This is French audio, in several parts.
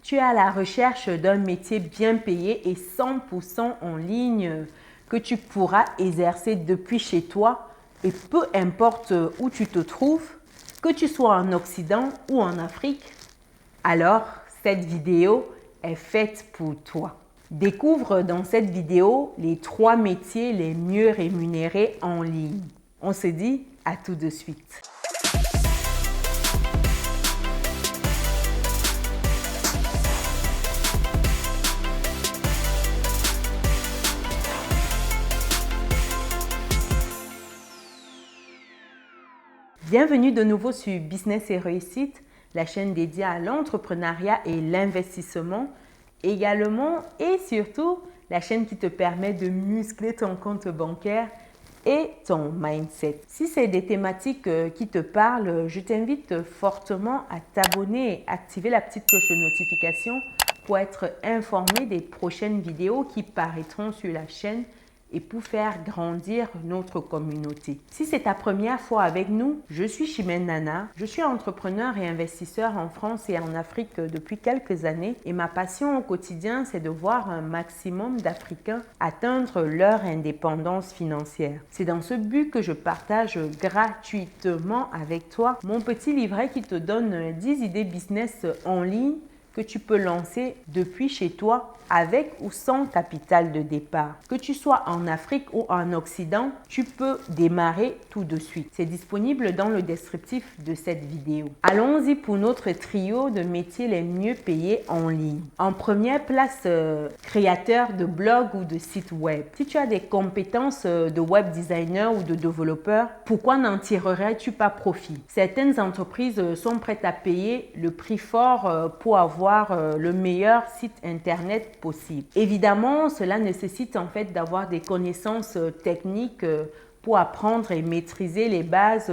Tu es à la recherche d'un métier bien payé et 100% en ligne que tu pourras exercer depuis chez toi et peu importe où tu te trouves, que tu sois en Occident ou en Afrique, alors cette vidéo est faite pour toi. Découvre dans cette vidéo les 3 métiers les mieux rémunérés en ligne. On se dit à tout de suite. Bienvenue de nouveau sur Business et Réussite, la chaîne dédiée à l'entrepreneuriat et l'investissement, également et surtout la chaîne qui te permet de muscler ton compte bancaire et ton mindset. Si c'est des thématiques qui te parlent, je t'invite fortement à t'abonner et activer la petite cloche de notification pour être informé des prochaines vidéos qui paraîtront sur la chaîne et pour faire grandir notre communauté. Si c'est ta première fois avec nous, je suis Chimène Nana. Je suis entrepreneur et investisseur en France et en Afrique depuis quelques années et ma passion au quotidien, c'est de voir un maximum d'Africains atteindre leur indépendance financière. C'est dans ce but que je partage gratuitement avec toi mon petit livret qui te donne 10 idées business en ligne que tu peux lancer depuis chez toi avec ou sans capital de départ. Que tu sois en Afrique ou en Occident, tu peux démarrer tout de suite. C'est disponible dans le descriptif de cette vidéo. Allons-y pour notre trio de métiers les mieux payés en ligne. En première place, créateur de blog ou de site web. Si tu as des compétences de web designer ou de développeur, pourquoi n'en tirerais-tu pas profit? Certaines entreprises sont prêtes à payer le prix fort pour avoir le meilleur site internet possible. Évidemment, cela nécessite en fait d'avoir des connaissances techniques pour apprendre et maîtriser les bases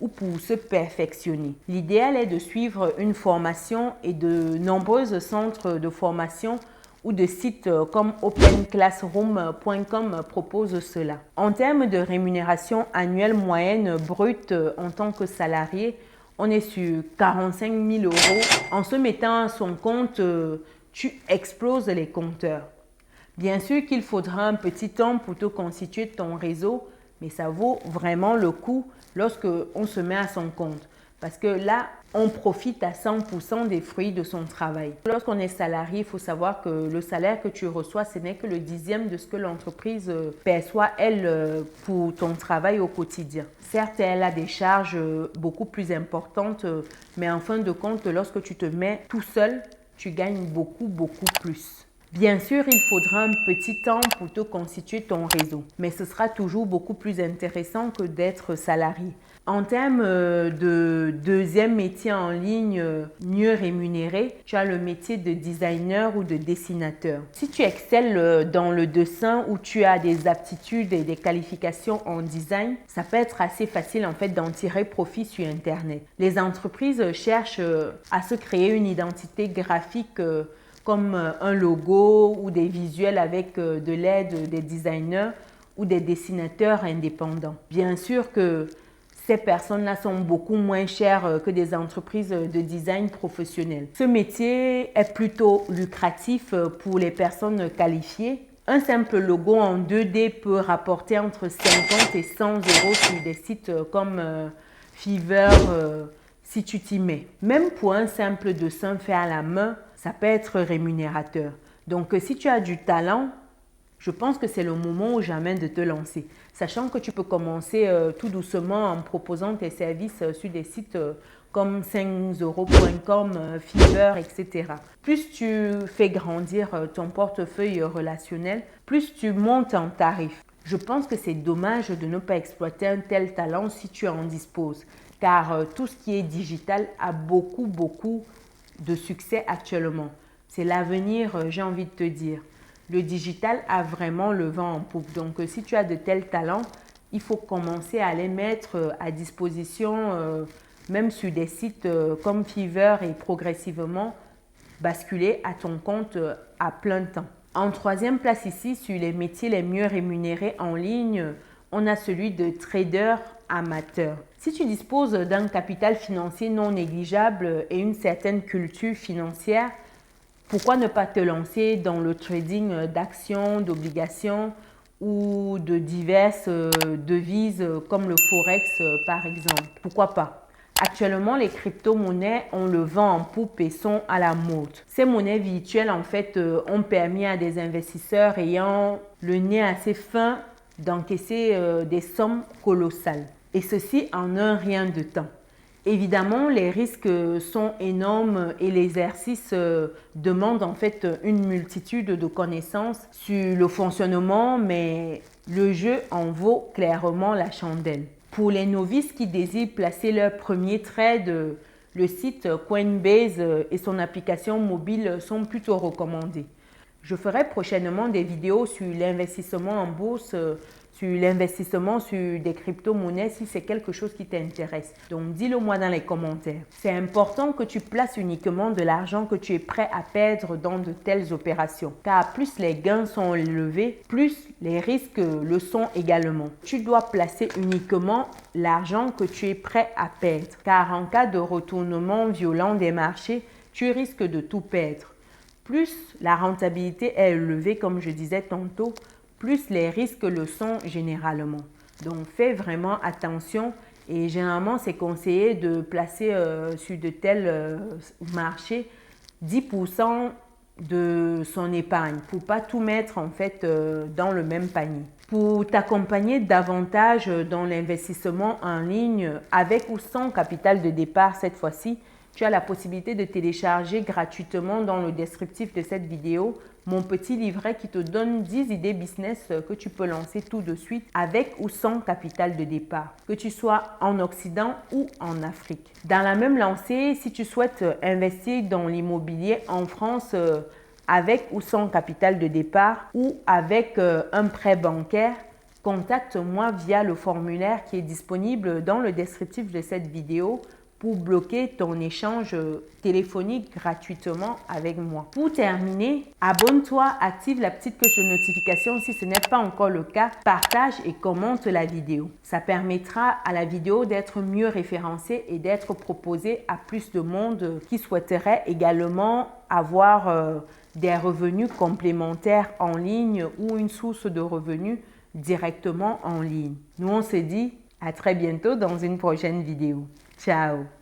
ou pour se perfectionner. L'idéal est de suivre une formation et de nombreux centres de formation ou de sites comme openclassroom.com proposent cela. En termes de rémunération annuelle moyenne brute en tant que salarié, on est sur 45 000 euros. En se mettant à son compte, tu exploses les compteurs. Bien sûr qu'il faudra un petit temps pour te constituer ton réseau, mais ça vaut vraiment le coup lorsque on se met à son compte. Parce que là, on profite à 100% des fruits de son travail. Lorsqu'on est salarié, il faut savoir que le salaire que tu reçois, ce n'est que le 10e de ce que l'entreprise perçoit, elle, pour ton travail au quotidien. Certes, elle a des charges beaucoup plus importantes, mais en fin de compte, lorsque tu te mets tout seul, tu gagnes beaucoup plus. Bien sûr, il faudra un petit temps pour te constituer ton réseau, mais ce sera toujours beaucoup plus intéressant que d'être salarié. En termes de deuxième métier en ligne mieux rémunéré, tu as le métier de designer ou de dessinateur. Si tu excelles dans le dessin ou tu as des aptitudes et des qualifications en design, ça peut être assez facile en fait d'en tirer profit sur Internet. Les entreprises cherchent à se créer une identité graphique comme un logo ou des visuels avec de l'aide des designers ou des dessinateurs indépendants. Bien sûr que ces personnes-là sont beaucoup moins chères que des entreprises de design professionnelles. Ce métier est plutôt lucratif pour les personnes qualifiées. Un simple logo en 2D peut rapporter entre 50 et 100 euros sur des sites comme Fiverr si tu t'y mets. Même pour un simple dessin fait à la main, ça peut être rémunérateur. Donc, si tu as du talent, je pense que c'est le moment ou jamais de te lancer. Sachant que tu peux commencer tout doucement en proposant tes services sur des sites comme 5euros.com, Fiverr, etc. Plus tu fais grandir ton portefeuille relationnel, plus tu montes en tarif. Je pense que c'est dommage de ne pas exploiter un tel talent si tu en disposes. Car tout ce qui est digital a beaucoup de succès actuellement. C'est l'avenir, j'ai envie de te dire. Le digital a vraiment le vent en poupe. Donc, si tu as de tels talents, il faut commencer à les mettre à disposition, même sur des sites comme Fiverr et progressivement basculer à ton compte à plein temps. En troisième place ici, sur les métiers les mieux rémunérés en ligne, on a celui de trader amateur. Si tu disposes d'un capital financier non négligeable et une certaine culture financière, Pourquoi ne pas te lancer dans le trading d'actions, d'obligations ou de diverses devises comme le Forex par exemple? Pourquoi pas? Actuellement, les crypto-monnaies, on le vend en poupe et sont à la mode. Ces monnaies virtuelles, en fait, ont permis à des investisseurs ayant le nez assez fin d'encaisser des sommes colossales. Et ceci en un rien de temps. Évidemment, les risques sont énormes et l'exercice demande en fait une multitude de connaissances sur le fonctionnement, mais le jeu en vaut clairement la chandelle. Pour les novices qui désirent placer leur premier trade, le site Coinbase et son application mobile sont plutôt recommandés. Je ferai prochainement des vidéos sur l'investissement en bourse, sur l'investissement sur des crypto-monnaies si c'est quelque chose qui t'intéresse. Donc dis-le moi dans les commentaires. C'est important que tu places uniquement de l'argent que tu es prêt à perdre dans de telles opérations. Car plus les gains sont élevés, plus les risques le sont également. Tu dois placer uniquement l'argent que tu es prêt à perdre. Car en cas de retournement violent des marchés, tu risques de tout perdre. Plus la rentabilité est élevée, comme je disais tantôt, plus les risques le sont généralement. Donc, fais vraiment attention et généralement, c'est conseillé de placer sur de tels marchés 10% de son épargne pour ne pas tout mettre en fait dans le même panier. Pour t'accompagner davantage dans l'investissement en ligne avec ou sans capital de départ cette fois-ci, tu as la possibilité de télécharger gratuitement dans le descriptif de cette vidéo mon petit livret qui te donne 10 idées business que tu peux lancer tout de suite avec ou sans capital de départ, que tu sois en Occident ou en Afrique. Dans la même lancée, si tu souhaites investir dans l'immobilier en France avec ou sans capital de départ ou avec un prêt bancaire, contacte-moi via le formulaire qui est disponible dans le descriptif de cette vidéo pour bloquer ton échange téléphonique gratuitement avec moi. Pour terminer, abonne-toi, active la petite cloche de notification si ce n'est pas encore le cas, partage et commente la vidéo. Ça permettra à la vidéo d'être mieux référencée et d'être proposée à plus de monde qui souhaiterait également avoir des revenus complémentaires en ligne ou une source de revenus directement en ligne. Nous, on se dit à très bientôt dans une prochaine vidéo. Ciao!